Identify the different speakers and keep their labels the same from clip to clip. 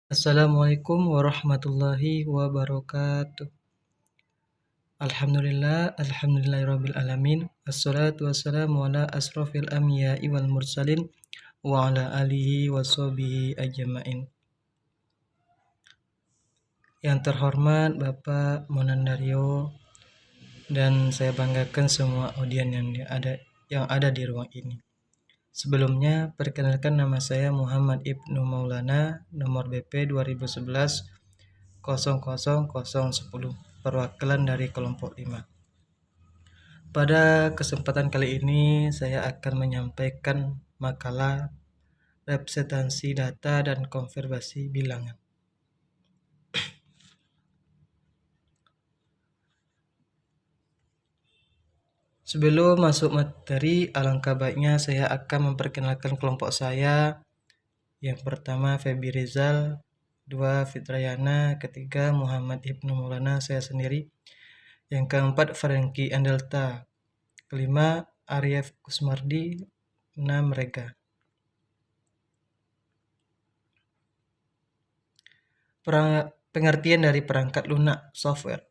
Speaker 1: Assalamualaikum warahmatullahi wabarakatuh. Alhamdulillahirabbil alamin. Wassalatu wassalamu ala asrofil anbiya'i wal mursalin wa ala alihi washabihi ajmain. Yang terhormat Bapak Monandario, dan saya banggakan semua audien yang ada di ruang ini. Sebelumnya, perkenalkan nama saya Muhammad Ibnu Maulana, nomor BP 2011 00010, perwakilan dari kelompok 5. Pada kesempatan kali ini, saya akan menyampaikan makalah representasi data dan konversi bilangan. Sebelum masuk materi, alangkah baiknya saya akan memperkenalkan kelompok saya. Yang pertama Febi Rizal, 2 Fitrayana, ketiga Muhammad Ibnu Maulana, saya sendiri. Yang keempat Franky Andelta, kelima Arief Kusmardi, 6 Rega. Pengertian dari perangkat lunak software: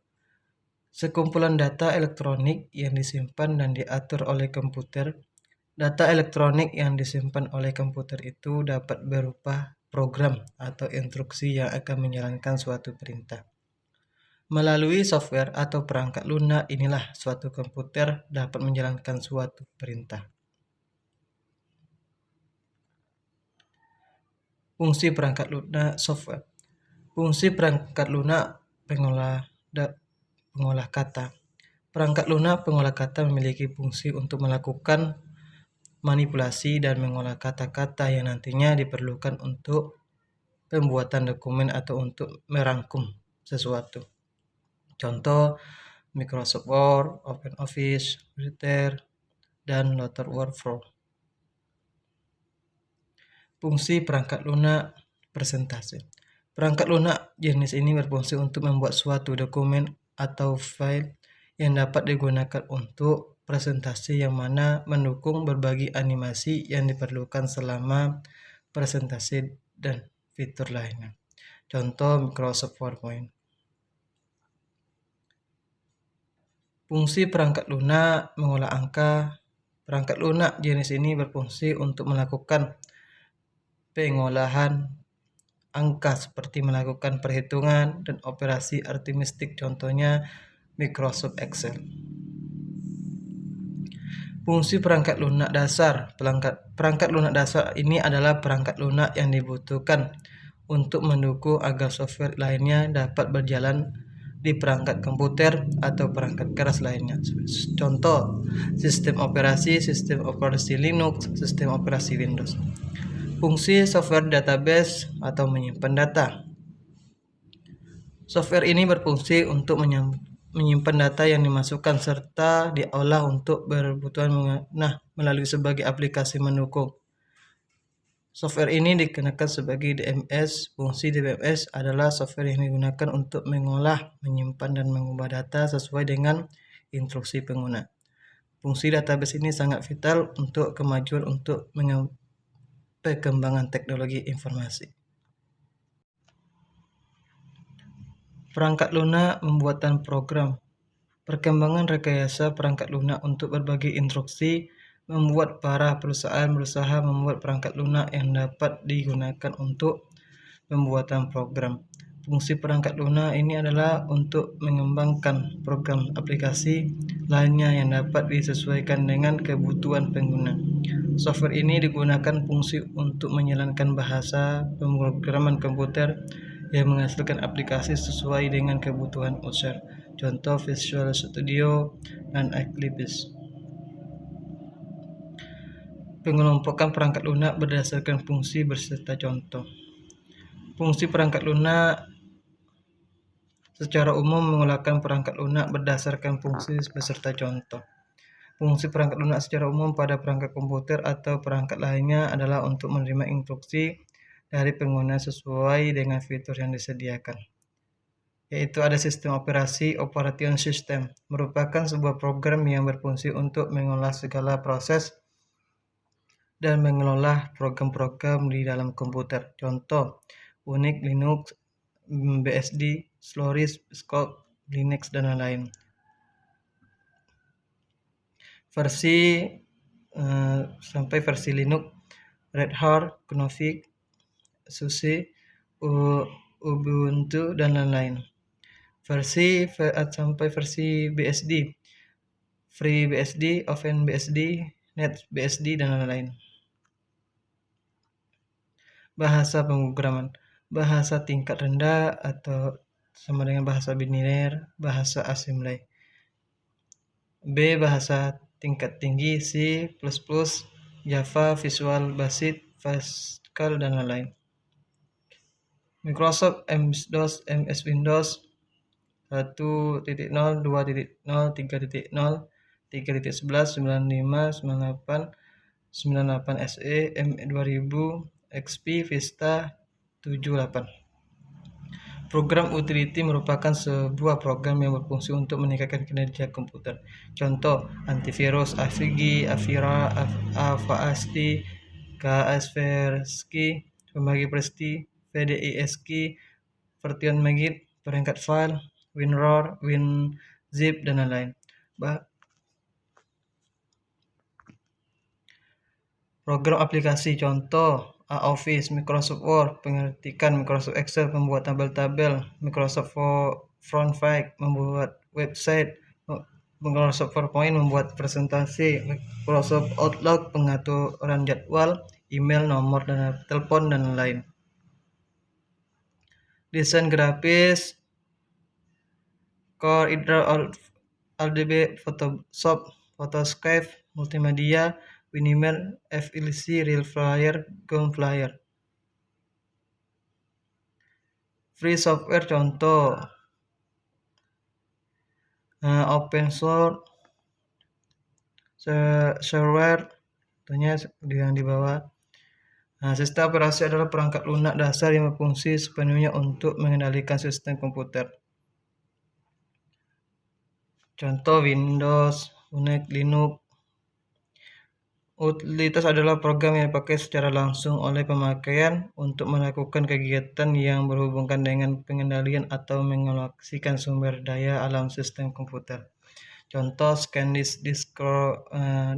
Speaker 1: sekumpulan data elektronik yang disimpan dan diatur oleh komputer. Data elektronik yang disimpan oleh komputer itu dapat berupa program atau instruksi yang akan menjalankan suatu perintah. Melalui software atau perangkat lunak inilah suatu komputer dapat menjalankan suatu perintah. Fungsi perangkat lunak software. Fungsi perangkat lunak pengolah kata. Perangkat lunak pengolah kata memiliki fungsi untuk melakukan manipulasi dan mengolah kata-kata yang nantinya diperlukan untuk pembuatan dokumen atau untuk merangkum sesuatu. Contoh Microsoft Word, OpenOffice, Writer, dan Lotter Workflow. Fungsi perangkat lunak presentasi. Perangkat lunak jenis ini berfungsi untuk membuat suatu dokumen atau file yang dapat digunakan untuk presentasi yang mana mendukung berbagai animasi yang diperlukan selama presentasi dan fitur lainnya. Contoh Microsoft PowerPoint. Fungsi perangkat lunak mengolah angka. Perangkat lunak jenis ini berfungsi untuk melakukan pengolahan angka seperti melakukan perhitungan dan operasi aritmetik, contohnya Microsoft Excel. Fungsi perangkat lunak dasar. Perangkat lunak dasar ini adalah perangkat lunak yang dibutuhkan untuk mendukung agar software lainnya dapat berjalan di perangkat komputer atau perangkat keras lainnya. Contoh sistem operasi Linux, sistem operasi Windows. Fungsi software database atau menyimpan data. Software ini berfungsi untuk menyimpan data yang dimasukkan serta diolah untuk berkebutuhan melalui sebagai aplikasi mendukung. Software ini dikenakan sebagai DMS. Fungsi DMS adalah software yang digunakan untuk mengolah, menyimpan, dan mengubah data sesuai dengan instruksi pengguna. Fungsi database ini sangat vital untuk kemajuan untuk perkembangan teknologi informasi. Perangkat lunak pembuatan program. Perkembangan rekayasa perangkat lunak untuk berbagai instruksi membuat para perusahaan berusaha membuat perangkat lunak yang dapat digunakan untuk pembuatan program. Fungsi perangkat lunak ini adalah untuk mengembangkan program aplikasi lainnya yang dapat disesuaikan dengan kebutuhan pengguna. Software ini digunakan fungsi untuk menjalankan bahasa pemrograman komputer yang menghasilkan aplikasi sesuai dengan kebutuhan user. Contoh Visual Studio dan Eclipse. Pengelompokan perangkat lunak berdasarkan fungsi beserta contoh. Fungsi perangkat lunak secara umum mengolahkan perangkat lunak berdasarkan fungsi beserta contoh. Fungsi perangkat lunak secara umum pada perangkat komputer atau perangkat lainnya adalah untuk menerima instruksi dari pengguna sesuai dengan fitur yang disediakan. Yaitu ada sistem operasi, operation system, merupakan sebuah program yang berfungsi untuk mengolah segala proses dan mengelola program-program di dalam komputer. Contoh Unix, Linux, BSD, Solaris, Scope, Linux, dan lain-lain. Versi sampai versi Linux, Red Hat, GNOME, SUSE, Ubuntu, dan lain-lain. Sampai versi BSD, FreeBSD, OpenBSD, NetBSD, dan lain-lain. Bahasa pemrograman, bahasa tingkat rendah atau sama dengan bahasa biner, bahasa assembly. B. Bahasa tingkat tinggi, C++, Java, Visual Basic, Pascal, dan lain-lain. Microsoft MS-DOS, MS Windows 1.0, 2.0, 3.0, 3.11, 95, 98, 98 SE, M2000, XP, Vista, 78. Program utility merupakan sebuah program yang berfungsi untuk meningkatkan kinerja komputer. Contoh, antivirus, Avigi, Avira, Avast, Kaspersky, pembagi presti, VDISK, Vertion Magit, perangkat file, WinRAR, WinZip, dan lain-lain. Program aplikasi contoh Office, Microsoft Word, pengetikkan, Microsoft Excel, membuat tabel-tabel, Microsoft Frontpage, membuat website, Microsoft PowerPoint, membuat presentasi, Microsoft Outlook, pengaturan jadwal, email, nomor dan telepon, dan lain-lain. Desain grafis, Core Editor, Adobe Photoshop, Photoscape, multimedia, Winimer, FLC, Real Flyer, Gum Flyer. Free software contoh open source shareware, contohnya yang di bawah. Sistem operasi adalah perangkat lunak dasar yang berfungsi sepenuhnya untuk mengendalikan sistem komputer. Contoh Windows, Unix, Linux. Utilitas adalah program yang dipakai secara langsung oleh pemakaian untuk melakukan kegiatan yang berhubungan dengan pengendalian atau mengalokasikan sumber daya alam sistem komputer. Contoh scan disk,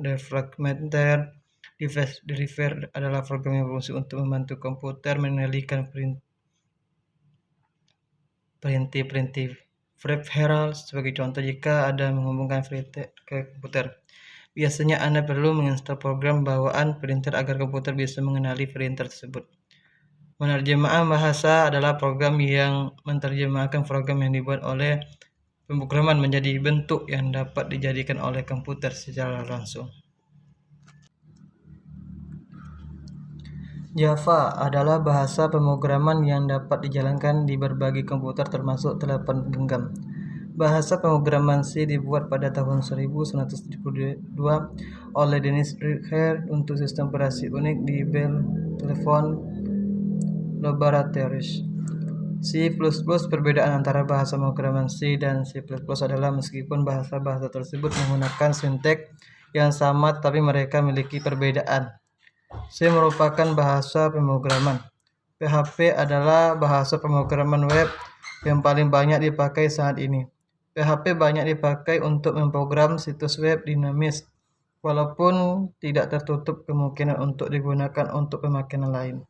Speaker 1: defragmenter, device deliver adalah program yang berfungsi untuk membantu komputer mengendalikan perintah peripheral sebagai contoh jika ada menghubungkan printer ke komputer. Biasanya Anda perlu menginstal program bawaan printer agar komputer bisa mengenali printer tersebut. Penerjemahan bahasa adalah program yang menerjemahkan program yang dibuat oleh pemrograman menjadi bentuk yang dapat dijadikan oleh komputer secara langsung. Java adalah bahasa pemrograman yang dapat dijalankan di berbagai komputer termasuk telepon genggam. Bahasa pemrograman C dibuat pada tahun 1972 oleh Dennis Ritchie untuk sistem operasi Unix di Bell Telephone Laboratories. C++. Perbedaan antara bahasa pemrograman C dan C++ adalah meskipun bahasa-bahasa tersebut menggunakan sinteks yang sama tapi mereka memiliki perbedaan. C merupakan bahasa pemrograman. PHP adalah bahasa pemrograman web yang paling banyak dipakai saat ini. PHP banyak dipakai untuk memprogram situs web dinamis, walaupun tidak tertutup kemungkinan untuk digunakan untuk pemakaian lain.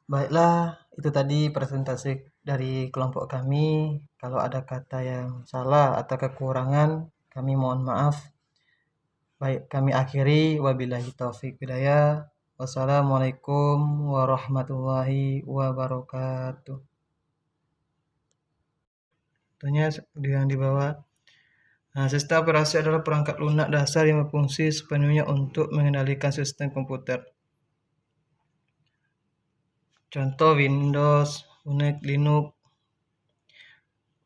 Speaker 1: Baiklah, itu tadi presentasi dari kelompok kami. Kalau ada kata yang salah atau kekurangan, kami mohon maaf. Baik, kami akhiri. Wabillahi taufiq hidayah. Wassalamualaikum warahmatullahi wabarakatuh. Contohnya yang di bawah. Sistem operasi adalah perangkat lunak dasar yang berfungsi sepenuhnya untuk mengendalikan sistem komputer. Contoh Windows, Unix, Linux.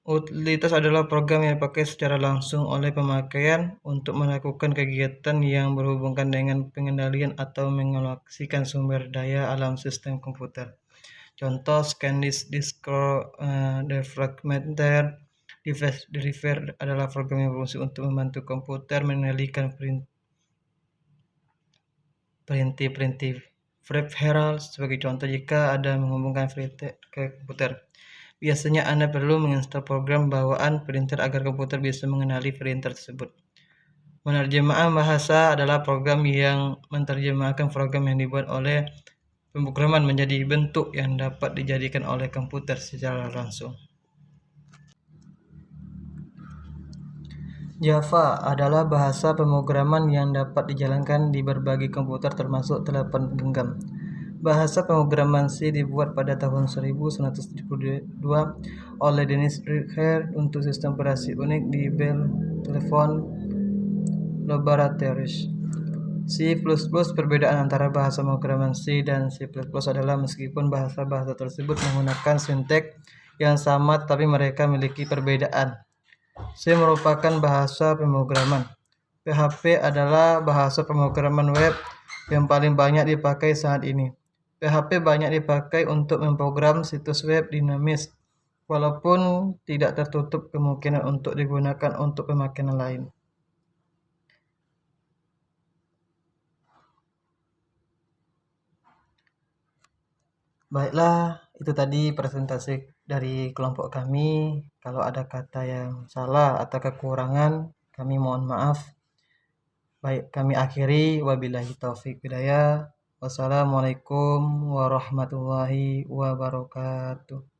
Speaker 1: Utilitas adalah program yang dipakai secara langsung oleh pemakaian untuk melakukan kegiatan yang berhubungan dengan pengendalian atau mengalokasikan sumber daya alam sistem komputer. Contoh scan disk, defragmenter, device deliver adalah program yang berfungsi untuk membantu komputer mengendalikan perintih-perintih peripheral. Sebagai contoh, jika Anda menghubungkan printer ke komputer, biasanya Anda perlu menginstal program bawaan printer agar komputer bisa mengenali printer tersebut. Penerjemahan bahasa adalah program yang menerjemahkan program yang dibuat oleh pemrograman menjadi bentuk yang dapat dijadikan oleh komputer secara langsung. Java adalah bahasa pemrograman yang dapat dijalankan di berbagai komputer termasuk telepon genggam. Bahasa pemrograman C dibuat pada tahun 1972 oleh Dennis Ritchie untuk sistem operasi Unix di Bell Telephone Laboratories. C++. Perbedaan antara bahasa pemrograman C dan C++ adalah meskipun bahasa-bahasa tersebut menggunakan sinteks yang sama, tetapi mereka memiliki perbedaan. C merupakan bahasa pemrograman. PHP adalah bahasa pemrograman web yang paling banyak dipakai saat ini. PHP banyak dipakai untuk memprogram situs web dinamis, walaupun tidak tertutup kemungkinan untuk digunakan untuk pemakaian lain. Baiklah, itu tadi presentasi dari kelompok kami. Kalau ada kata yang salah atau kekurangan, kami mohon maaf. Baik, kami akhiri. Wabillahi taufik hidayah. Wassalamualaikum warahmatullahi wabarakatuh.